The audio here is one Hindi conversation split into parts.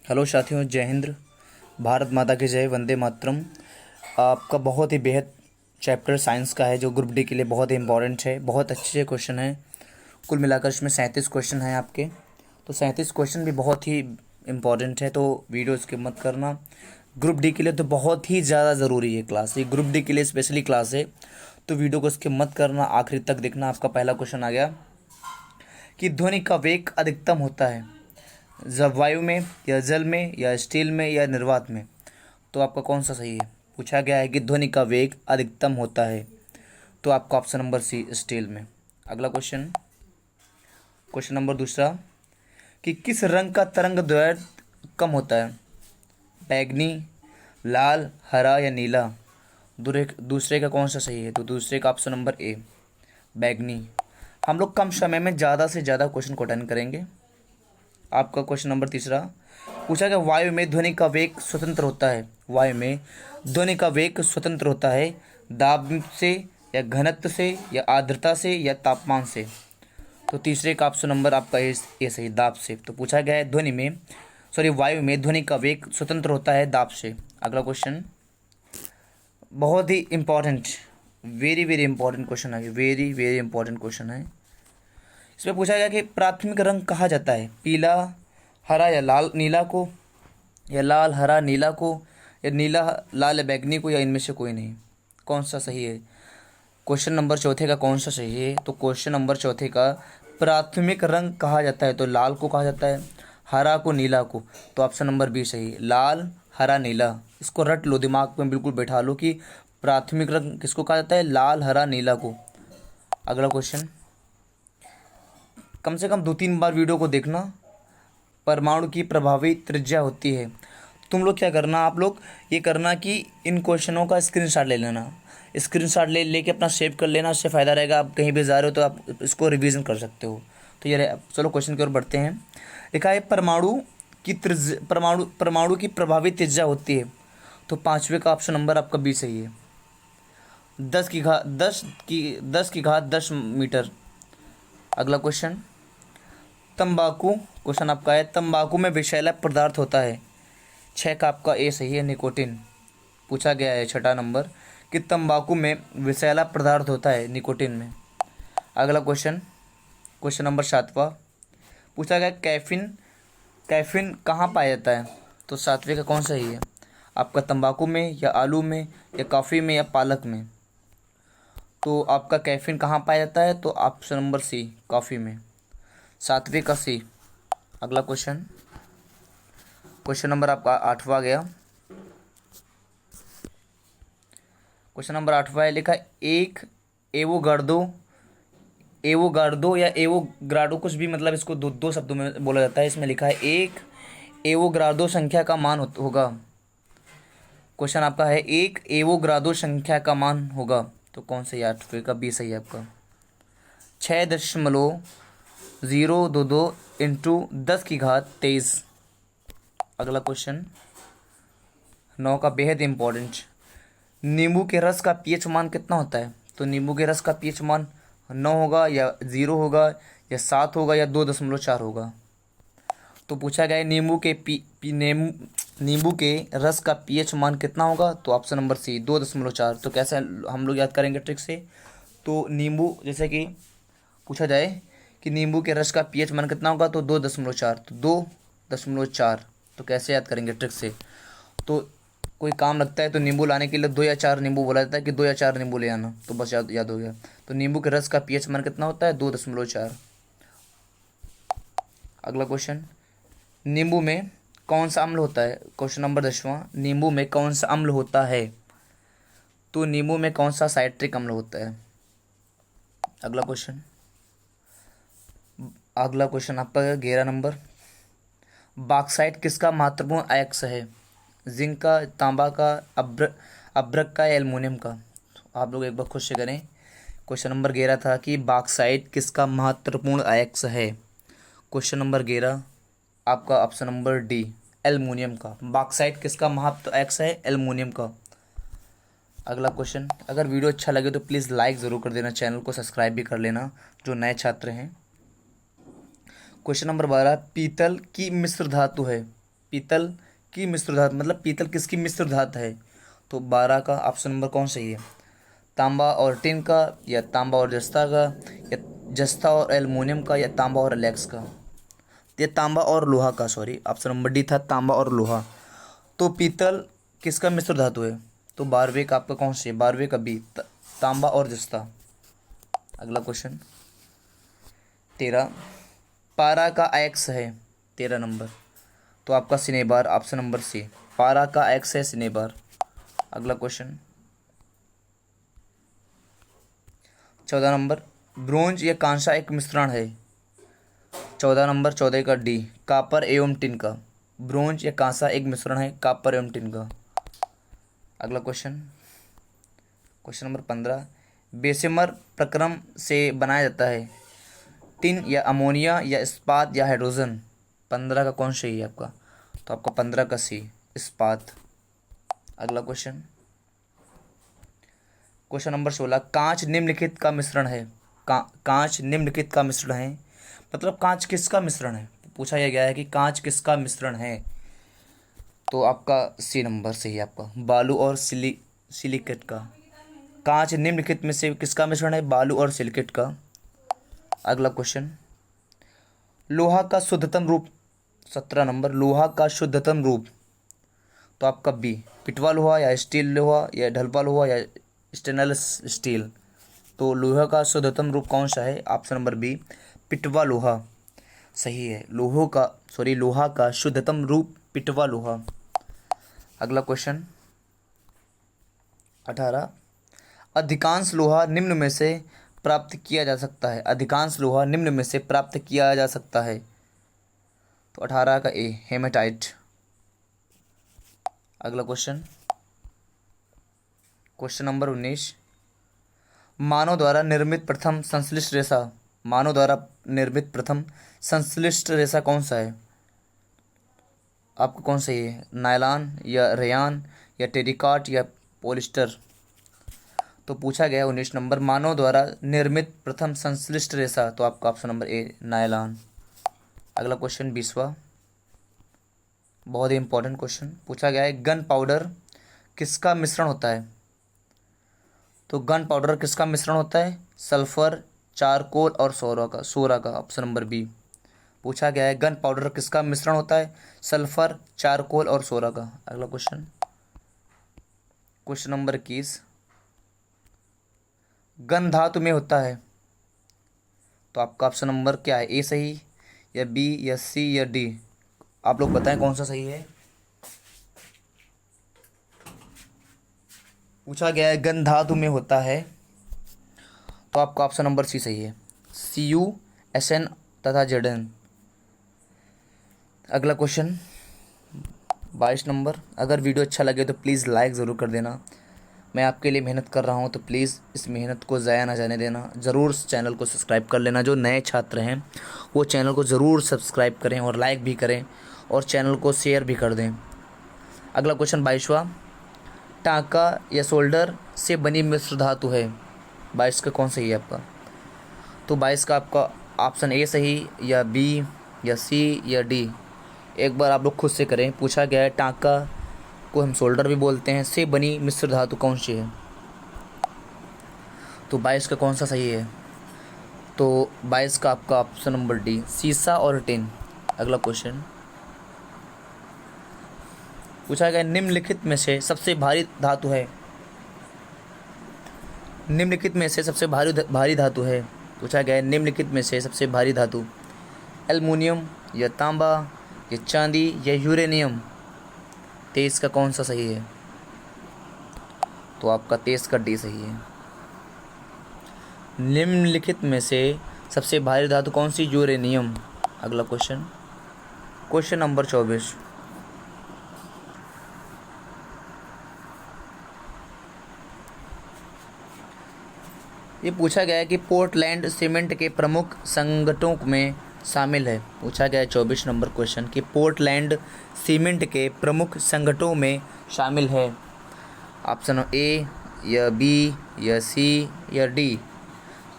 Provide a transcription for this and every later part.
हेलो साथियों, जय हिंद। भारत माता की जय, वंदे मातरम। आपका बहुत ही बेहद चैप्टर साइंस का है जो ग्रुप डी के लिए बहुत ही इंपॉर्टेंट है। बहुत अच्छे क्वेश्चन हैं। कुल मिलाकर इसमें 37 क्वेश्चन हैं आपके। तो 37 क्वेश्चन भी बहुत ही इंपॉर्टेंट है, तो वीडियो स्किप मत करना। ग्रुप डी के लिए तो बहुत ही ज़्यादा ज़रूरी है क्लास, ये ग्रुप डी के लिए स्पेशली क्लास है, तो वीडियो को स्किप मत करना, आखिरी तक देखना। आपका पहला क्वेश्चन आ गया कि ध्वनि का वेग अधिकतम होता है जब वायु में या जल में या स्टील में या निर्वात में, तो आपका कौन सा सही है। पूछा गया है कि ध्वनि का वेग अधिकतम होता है, तो आपका ऑप्शन नंबर सी स्टील में। अगला क्वेश्चन, क्वेश्चन नंबर दूसरा कि किस रंग का तरंग दैर्ध्य कम होता है, बैगनी, लाल, हरा या नीला। दूसरे का कौन सा सही है, तो दूसरे का ऑप्शन नंबर ए बैगनी। हम लोग कम समय में ज़्यादा से ज़्यादा क्वेश्चन को अटेंड करेंगे। आपका क्वेश्चन नंबर तीसरा पूछा गया वायु में ध्वनि का वेग स्वतंत्र होता है, वायु में ध्वनि का वेग स्वतंत्र होता है दाब से या घनत्व से या आर्द्रता से या तापमान से। तो तीसरे का ऑप्शन नंबर आपका ए सही, दाब से। तो पूछा गया है वायु में ध्वनि का वेग स्वतंत्र होता है दाब से। अगला क्वेश्चन बहुत ही important, very very important question है, वेरी वेरी इंपॉर्टेंट क्वेश्चन है। इसमें पूछा गया कि प्राथमिक रंग कहा जाता है पीला, हरा या लाल नीला को, या लाल हरा नीला को, या नीला लाल बैगनी को, या इनमें से कोई नहीं। कौन सा सही है। क्वेश्चन नंबर चौथे का कौन सा सही है, तो क्वेश्चन नंबर चौथे का प्राथमिक रंग कहा जाता है तो लाल को कहा जाता है, हरा को, नीला को। तो ऑप्शन नंबर बी सही, लाल हरा नीला। इसको रट लो, दिमाग में बिल्कुल बैठा लो कि प्राथमिक रंग किसको कहा जाता है, लाल हरा नीला को। अगला क्वेश्चन, कम से कम 2-3 बार वीडियो को देखना। परमाणु की प्रभावी त्रिज्या होती है। तुम लोग क्या करना, आप लोग ये करना कि इन क्वेश्चनों का स्क्रीनशॉट ले लेना, स्क्रीनशॉट लेके अपना सेव कर लेना। उससे फ़ायदा रहेगा, आप कहीं भी जा रहे हो तो आप इसको रिवीजन कर सकते हो। तो ये चलो क्वेश्चन की ओर बढ़ते हैं। लिखा है परमाणु की प्रभावी त्रिज्या होती है, तो पाँचवें का ऑप्शन नंबर आपका बी सही है, 10 की घात 10 मीटर। अगला क्वेश्चन, तंबाकू, क्वेश्चन आपका है तंबाकू में विषैला पदार्थ होता है। 6 का आपका ए सही है, निकोटिन। पूछा गया है छठा नंबर कि तंबाकू में विषैला पदार्थ होता है निकोटिन में। अगला क्वेश्चन, क्वेश्चन नंबर 7वां पूछा गया कैफीन कहाँ पाया जाता है, तो 7वें का कौन सही है आपका, तंबाकू में या आलू में या कॉफ़ी में या पालक में। तो आपका कैफीन कहाँ पाया जाता है, तो ऑप्शन नंबर सी कॉफ़ी में, 7वें का सी। अगला क्वेश्चन, क्वेश्चन नंबर आपका 8वां गया। क्वेश्चन नंबर 8वां है, लिखा एक एवोगार्डो या एवोग्राडो, कुछ भी मतलब इसको दो शब्दों में बोला जाता है। इसमें लिखा है एक एवोग्राडो संख्या का मान होगा। क्वेश्चन आपका है एक एवोग्राडो संख्या का मान होगा, तो कौन सा, 8वें का बी सही है आपका, 6.022 इंटू 10 की घात 23। अगला क्वेश्चन 9 का बेहद इंपॉर्टेंट, नींबू के रस का पीएच मान कितना होता है, तो नींबू के रस का पीएच मान 9 होगा या 0 होगा या 7 होगा या 2.4 होगा। तो पूछा गया है नींबू के रस का पीएच मान कितना होगा, तो ऑप्शन नंबर सी 2.4। तो कैसे हम लोग याद करेंगे ट्रिक से, तो नींबू जैसे कि पूछा जाए कि नींबू के रस का पीएच मान कितना होगा, तो 2.4, तो 2.4। तो कैसे याद करेंगे ट्रिक से, तो कोई काम लगता है तो नींबू लाने के लिए 2 या 4 नींबू बोला जाता है कि 2 या 4 नींबू ले आना, तो बस याद हो गया। तो नींबू के रस का पीएच मान कितना होता है, 2.4। अगला क्वेश्चन, नींबू में कौन सा अम्ल होता है, क्वेश्चन नंबर 10वां, नींबू में कौन सा अम्ल होता है, तो नींबू में कौन सा साइट्रिक अम्ल होता है। अगला क्वेश्चन आपका 11 नंबर, बॉक्साइट किसका महत्वपूर्ण अयस्क है, जिंक का, तांबा का, अभ्रक का या एल्युमिनियम का। तो आप लोग एक बार खुद से करें। क्वेश्चन नंबर 11 था कि बॉक्साइट किसका महत्वपूर्ण अयस्क है। क्वेश्चन नंबर 11 आपका ऑप्शन नंबर डी एल्युमिनियम का। बॉक्साइट किसका महत्व अयस्क है, एल्युमिनियम का। अगला क्वेश्चन, अगर वीडियो अच्छा लगे तो प्लीज़ लाइक ज़रूर कर देना, चैनल को सब्सक्राइब भी कर लेना जो नए छात्र हैं। क्वेश्चन नंबर 12, पीतल की मिश्र धातु है, पीतल की मिश्र धातु मतलब पीतल किसकी मिश्र धातु है? तो 12 का ऑप्शन नंबर कौन सही है? तांबा और टिन का, या तांबा और जस्ता का, या जस्ता और एल्युमिनियम का, या तांबा और एलेक्स का? ये तांबा और लोहा का, सॉरी ऑप्शन नंबर डी था तांबा और लोहा। तो पीतल किसका मिश्र धातु है? तो 12वें का आपका कौन सी है? 12वें का बी, तांबा और जस्ता। अगला क्वेश्चन 13, पारा का एक्स है 13 नंबर, तो आपका सिनेबार ऑप्शन नंबर सी, पारा का एक्स है सिनेबार। अगला क्वेश्चन 14 नंबर, ब्रोंज या कांसा एक मिश्रण है? 14 नंबर 14 का डी, कापर एवं टिन का। ब्रोंज या कांसा एक मिश्रण है कापर एवं टिन का। अगला क्वेश्चन नंबर 15, बेशमर प्रक्रम से बनाया जाता है टिन या अमोनिया या इस्पात या हाइड्रोजन? 15 का कौन सही है आपका? तो आपका 15 का सी, इस्पात। अगला क्वेश्चन नंबर 16, कांच निम्नलिखित का मिश्रण है। कांच निम्नलिखित का मिश्रण है मतलब कांच किसका मिश्रण है? पूछा यह गया है कि कांच किसका मिश्रण है। तो आपका सी नंबर सही है आपका, बालू और सिलिकेट का। कांच निम्नलिखित में से किसका मिश्रण है? बालू और सिलिकेट का। अगला क्वेश्चन, लोहा का शुद्धतम रूप 17 नंबर, लोहा का शुद्धतम रूप। तो आपका बी, पिटवा लोहा या स्टील लोहा या ढलपा लोहा या स्टेनलेस स्टील। तो लोहा का शुद्धतम रूप कौन सा है? ऑप्शन नंबर बी, पिटवा लोहा सही है। लोहा का शुद्धतम रूप पिटवा लोहा। अगला क्वेश्चन 18, अधिकांश लोहा निम्न में से प्राप्त किया जा सकता है। अधिकांश लोहा निम्न में से प्राप्त किया जा सकता है। तो 18 का ए, हेमेटाइट। अगला क्वेश्चन नंबर 19, मानव द्वारा निर्मित प्रथम संश्लिष्ट रेशा। मानव द्वारा निर्मित प्रथम संश्लिष्ट रेशा कौन सा है? आपको कौन सही है? नायलॉन या रेयान या टेरिकॉट या पॉलिस्टर? तो पूछा गया 19 नंबर, मानव द्वारा निर्मित प्रथम संश्लिष्ट रेशा। तो आपका ऑप्शन नंबर ए, नायलॉन। अगला क्वेश्चन 20वां, बहुत ही इंपॉर्टेंट क्वेश्चन पूछा गया है, गन पाउडर किसका मिश्रण होता है? तो गन पाउडर किसका मिश्रण होता है? सल्फर, चारकोल और सोरा का ऑप्शन नंबर बी। पूछा गया है गन पाउडर किसका मिश्रण होता है? सल्फर, चारकोल और सोरा का। अगला क्वेश्चन नंबर 21, गन धातु में होता है। तो आपका ऑप्शन नंबर क्या है? ए सही या बी या सी या डी? आप लोग बताएं कौन सा सही है। पूछा गया है गन धातु में होता है, तो आपका ऑप्शन नंबर सी सही है, Cu, Sn तथा Zn। अगला क्वेश्चन 22 नंबर, अगर वीडियो अच्छा लगे तो प्लीज़ लाइक ज़रूर कर देना। मैं आपके लिए मेहनत कर रहा हूं तो प्लीज़ इस मेहनत को ज़ाया ना जाने देना। ज़रूर चैनल को सब्सक्राइब कर लेना। जो नए छात्र हैं वो चैनल को ज़रूर सब्सक्राइब करें और लाइक भी करें और चैनल को शेयर भी कर दें। अगला क्वेश्चन 22वां, टांका या सोल्डर से बनी मिश्र धातु है। 22 का कौन सही है आपका? तो 22 का आपका ऑप्शन ए सही या बी या सी या डी? एक बार आप लोग खुद से करें। पूछा गया है टांका को हम सोल्डर भी बोलते हैं, से बनी मिश्र धातु कौन सी है? तो 22 का कौन सा सही है? तो 22 का आपका ऑप्शन नंबर डी, सीसा और टिन। अगला क्वेश्चन पूछा गया निम्नलिखित में से सबसे भारी धातु है। निम्नलिखित में से सबसे भारी धातु है। पूछा गया निम्नलिखित में से सबसे भारी धातु एल्युमिनियम या तांबा या चांदी या यूरेनियम? 23 का कौन सा सही है? तो आपका 23 का डी सही है। निम्नलिखित में से सबसे भारी धातु कौन सी? यूरेनियम। अगला क्वेश्चन नंबर 24, ये पूछा गया है कि पोर्टलैंड सीमेंट के प्रमुख संगठनों में शामिल है। पूछा गया है 24 नंबर क्वेश्चन कि पोर्टलैंड सीमेंट के प्रमुख संगठनों में शामिल है। ऑप्शन ए या बी या सी या डी?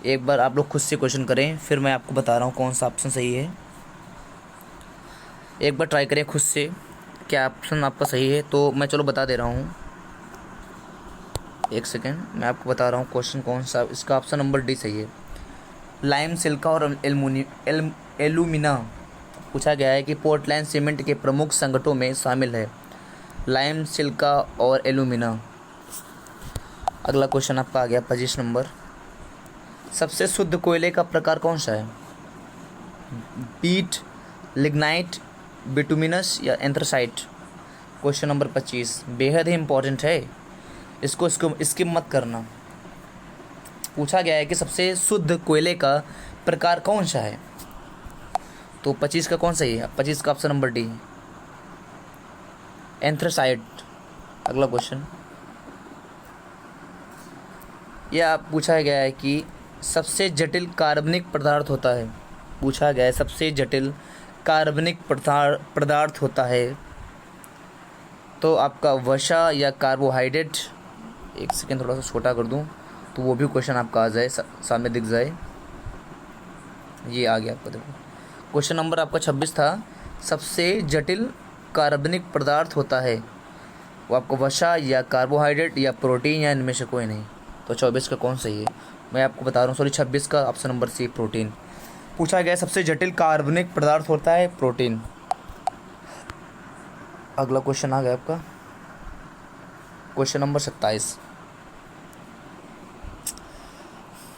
एक बार आप लोग खुद से क्वेश्चन करें, फिर मैं आपको बता रहा हूँ कौन सा ऑप्शन सही है। एक बार ट्राई करें खुद से। क्या ऑप्शन आपका सही है, तो मैं चलो बता दे रहा हूँ। एक सेकेंड, मैं आपको बता रहा हूँ क्वेश्चन कौन सा। इसका ऑप्शन नंबर डी सही है। लाइम, सिल्का और एल्यूमिना पूछा गया है कि पोर्टलैंड सीमेंट के प्रमुख संगठनों में शामिल है। लाइम, सिल्का और एल्यूमिना। अगला क्वेश्चन आपका आ गया 25 नंबर। सबसे शुद्ध कोयले का प्रकार कौन सा है? पीट, लिग्नाइट, बिटुमिनस या एंथ्रासाइट। क्वेश्चन नंबर 25 बेहद ही इंपॉर्टेंट है, इसको स्किप मत करना। पूछा गया है कि सबसे शुद्ध कोयले का प्रकार कौन सा है, तो 25 का कौन सही है? 25 का ऑप्शन नंबर डी, एंथ्रासाइट। अगला क्वेश्चन, यह पूछा गया है कि सबसे जटिल कार्बनिक पदार्थ होता है। पूछा गया है सबसे जटिल कार्बनिक पदार्थ होता है, तो आपका वसा या कार्बोहाइड्रेट। एक सेकेंड थोड़ा सा छोटा कर दूं तो वो भी क्वेश्चन आपका आ जाए, सामने दिख जाए। ये आ गया आपका, देखो क्वेश्चन नंबर आपका 26 था। सबसे जटिल कार्बनिक पदार्थ होता है, वो आपको वसा या कार्बोहाइड्रेट या प्रोटीन या इनमें से कोई नहीं। तो 24 का कौन सही है? मैं आपको बता रहा हूँ, सॉरी 26 का ऑप्शन नंबर सी, प्रोटीन। पूछा गया सबसे जटिल कार्बनिक पदार्थ होता है प्रोटीन। अगला क्वेश्चन आ गया आपका क्वेश्चन नंबर 27।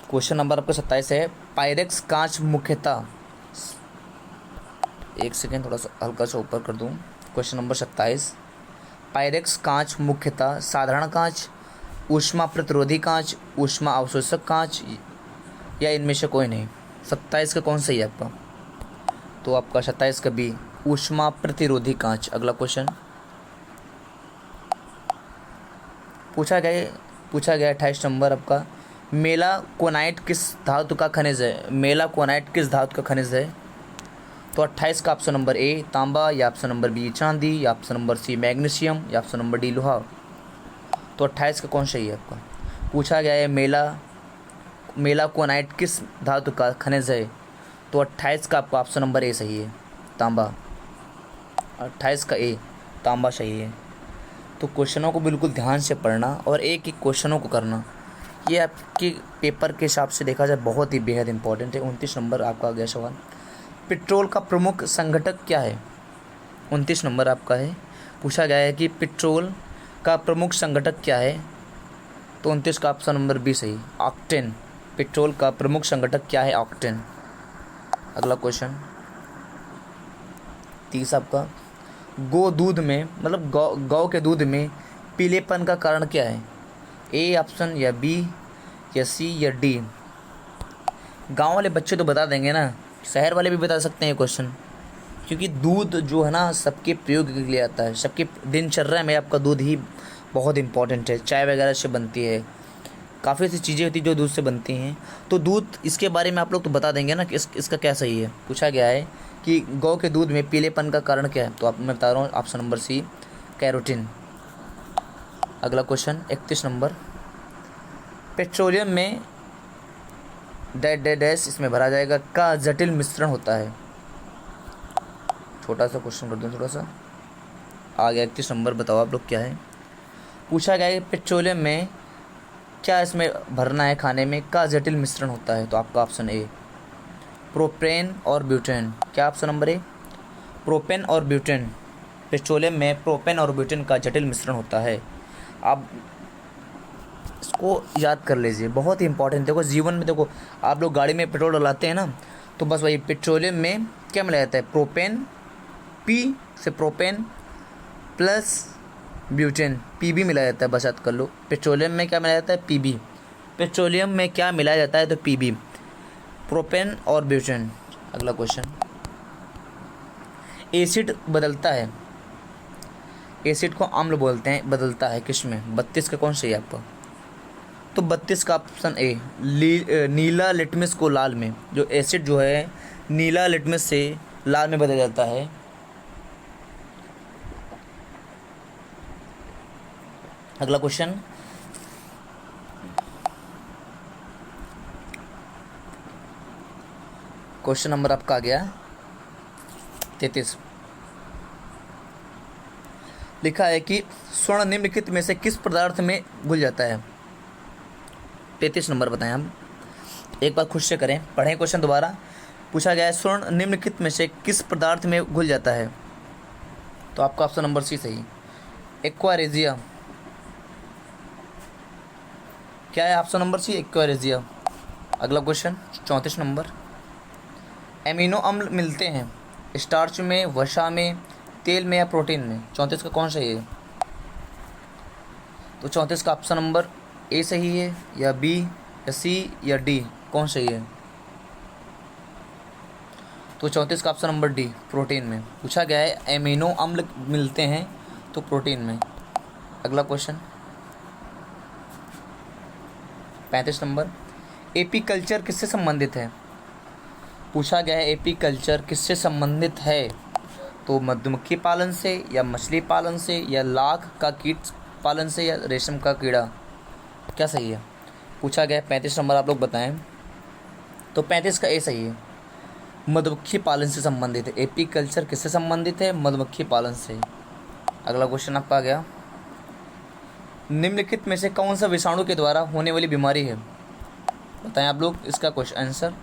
क्वेश्चन नंबर आपका 27 है, पायरेक्स कांच मुख्यतः। एक सेकेंड थोड़ा सा हल्का सा ऊपर कर दूं। क्वेश्चन नंबर 27, पायरेक्स कांच मुख्यतः साधारण कांच, ऊष्मा प्रतिरोधी कांच, ऊष्मा अवशोषक कांच या इनमें से कोई नहीं। 27 का कौन सही है आपका? तो आपका 27 का बी, ऊष्मा प्रतिरोधी कांच। अगला क्वेश्चन पूछा गया 28 नंबर आपका, मेलाकोनाइट किस धातु का खनिज है? मेलाकोनाइट किस धातु का खनिज है? तो 28 का ऑप्शन नंबर ए, तांबा, या ऑप्शन नंबर बी, चांदी, या ऑप्शन नंबर सी, मैग्नीशियम, या ऑप्शन नंबर डी, लोहा। तो 28 का कौन सही है आपका? पूछा गया है मेलाकोनाइट किस धातु का खनिज है, तो 28 का आपका ऑप्शन नंबर ए सही है, तांबा। 28 का ए, तांबा सही है। तो क्वेश्चनों को बिल्कुल ध्यान से पढ़ना और एक एक क्वेश्चनों को करना, ये आपके पेपर के हिसाब से देखा जाए बहुत ही बेहद इंपॉर्टेंट है। 29 नंबर आपका आ गया सवाल, पेट्रोल का प्रमुख संघटक क्या है? 29 नंबर आपका है। पूछा गया है कि पेट्रोल का प्रमुख संघटक क्या है, तो 29 का ऑप्शन नंबर बी सही, ऑक्टेन। पेट्रोल का प्रमुख संघटक क्या है? ऑक्टेन। अगला क्वेश्चन 30 आपका, गौ दूध में मतलब गौ के दूध में पीलेपन का कारण क्या है? ए ऑप्शन, या बी, या सी, या डी। गांव वाले बच्चे तो बता देंगे ना, शहर वाले भी बता सकते हैं क्वेश्चन, क्योंकि दूध जो है ना सबके प्रयोग के लिए आता है। सबके दिनचर्या में आपका दूध ही बहुत इंपॉर्टेंट है। चाय वगैरह से बनती है, काफ़ी ऐसी चीज़ें होती हैं जो दूध से बनती हैं। तो दूध, इसके बारे में आप लोग तो बता देंगे ना कि इसका क्या सही है। पूछा गया है कि गौ के दूध में पीलेपन का कारण क्या है, तो आप मैं बता रहा हूँ ऑप्शन नंबर सी, कैरोटीन। अगला क्वेश्चन 31 नंबर, पेट्रोलियम में डैश इसमें भरा जाएगा का जटिल मिश्रण होता है। छोटा सा क्वेश्चन कर दूँ थोड़ा सा, आ गया 31 नंबर, बताओ आप लोग क्या है। पूछा गया है पेट्रोलियम में क्या इसमें भरना है खाने में का जटिल मिश्रण होता है, तो आपका ऑप्शन ए, प्रोपेन और ब्यूटेन। क्या ऑप्शन नंबर ए, प्रोपेन और ब्यूटेन। पेट्रोलियम में प्रोपेन और ब्यूटेन का जटिल मिश्रण होता है। आप इसको याद कर लीजिए, बहुत ही इंपॉर्टेंट। देखो जीवन में, देखो आप लोग गाड़ी में पेट्रोल डलाते हैं ना, तो बस वही पेट्रोलियम में क्या मिलाया जाता है? प्रोपेन, पी से प्रोपेन प्लस ब्यूटेन, पीबी मिलाया जाता है। बस याद कर लो, पेट्रोलियम में क्या मिलाया जाता है? पीबी। पेट्रोलियम में क्या मिलाया जाता है? तो पीबी, प्रोपेन और ब्यूटेन। अगला क्वेश्चन, एसिड बदलता है, एसिड को अम्ल बोलते हैं, बदलता है किस में? 32 का कौन सही है आपका? तो 32 का ऑप्शन ए, नीला लिटमस को लाल में। जो एसिड जो है नीला लिटमस से लाल में बदल जाता है। अगला क्वेश्चन, क्वेश्चन नंबर आपका आ गया 33। लिखा है कि स्वर्ण निम्नलिखित में से किस पदार्थ में घुल जाता है। 33 नंबर बताएं हम, एक बार खुद से करें, पढ़ें क्वेश्चन दोबारा। पूछा गया है स्वर्ण निम्नलिखित में से किस पदार्थ में घुल जाता है, तो आपका ऑप्शन नंबर सी सही, एक्वारेजिया। क्या है ऑप्शन नंबर सी, एक्वारेजिया। अगला क्वेश्चन 34 नंबर, एमिनो अम्ल मिलते हैं स्टार्च में, वसा में, तेल में या प्रोटीन में। 34 का कौन सही है, तो 34 का ऑप्शन नंबर ए सही है, या बी या सी या डी, कौन सही है, तो 34 का ऑप्शन नंबर डी, प्रोटीन में। पूछा गया है एमिनो अम्ल मिलते हैं तो प्रोटीन में। अगला क्वेश्चन 35 नंबर, एपीकल्चर किससे संबंधित है। पूछा गया है एपीकल्चर किससे संबंधित है, तो मधुमक्खी पालन से, या मछली पालन से, या लाख का कीट पालन से, या रेशम का कीड़ा, क्या सही है। पूछा गया है 35 नंबर, आप लोग बताएं, तो 35 का ए सही है, मधुमक्खी पालन से संबंधित है। एपीकल्चर किससे संबंधित है, मधुमक्खी पालन से। अगला क्वेश्चन आपका आ गया, निम्नलिखित में से कौन सा विषाणु के द्वारा होने वाली बीमारी है, बताएं आप लोग इसका क्वेश्चन आंसर।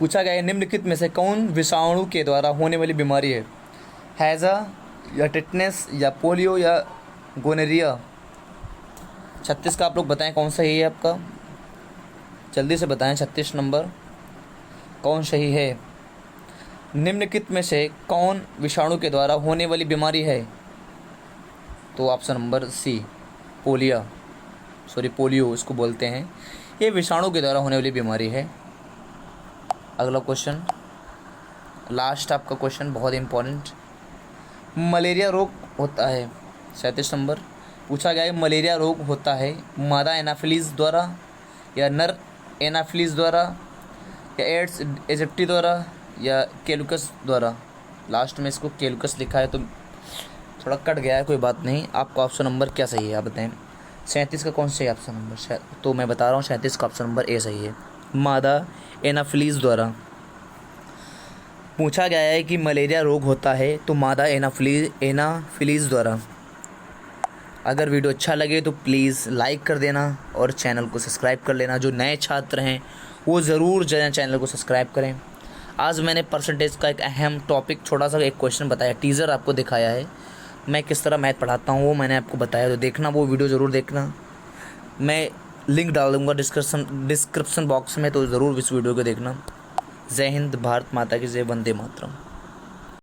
पूछा गया है निम्नलिखित में से कौन विषाणु के द्वारा होने वाली बीमारी है, हैजा या टिटनेस या पोलियो या गोनेरिया। 36 का आप लोग बताएं कौन सही है आपका, जल्दी से बताएं। 36 नंबर कौन सही है, निम्नलिखित में से कौन विषाणु के द्वारा होने वाली बीमारी है, तो ऑप्शन नंबर सी, पोलियो इसको बोलते हैं, ये विषाणु के द्वारा होने वाली बीमारी है। अगला क्वेश्चन, लास्ट आपका क्वेश्चन बहुत इंपॉर्टेंट, मलेरिया रोग होता है। 37 नंबर, पूछा गया है मलेरिया रोग होता है मादा एनाफिलीज द्वारा, या नर एनाफिलीज द्वारा, या एड्स एजिप्टी द्वारा, या केलुकस द्वारा। लास्ट में इसको केलुकस लिखा है तो थोड़ा कट गया है, कोई बात नहीं। आपका ऑप्शन नंबर क्या सही है आप बताएं। 37 का कौन सही ऑप्शन नंबर, तो मैं बता रहा हूँ 37 का ऑप्शन नंबर ए सही है, मादा एनाफिलीज द्वारा। पूछा गया है कि मलेरिया रोग होता है तो मादा एनाफिलीज द्वारा। अगर वीडियो अच्छा लगे तो प्लीज़ लाइक कर देना और चैनल को सब्सक्राइब कर लेना। जो नए छात्र हैं वो ज़रूर चैनल को सब्सक्राइब करें। आज मैंने परसेंटेज का एक अहम टॉपिक, छोटा सा एक क्वेश्चन बताया, टीज़र आपको दिखाया है, मैं किस तरह मैथ पढ़ाता हूँ वो मैंने आपको बताया, तो देखना वो वीडियो ज़रूर देखना। मैं लिंक डाल दूँगा डिस्क्रिप्शन बॉक्स में, तो ज़रूर इस वीडियो को देखना। जय हिंद, भारत माता की जय, वंदे मातरम।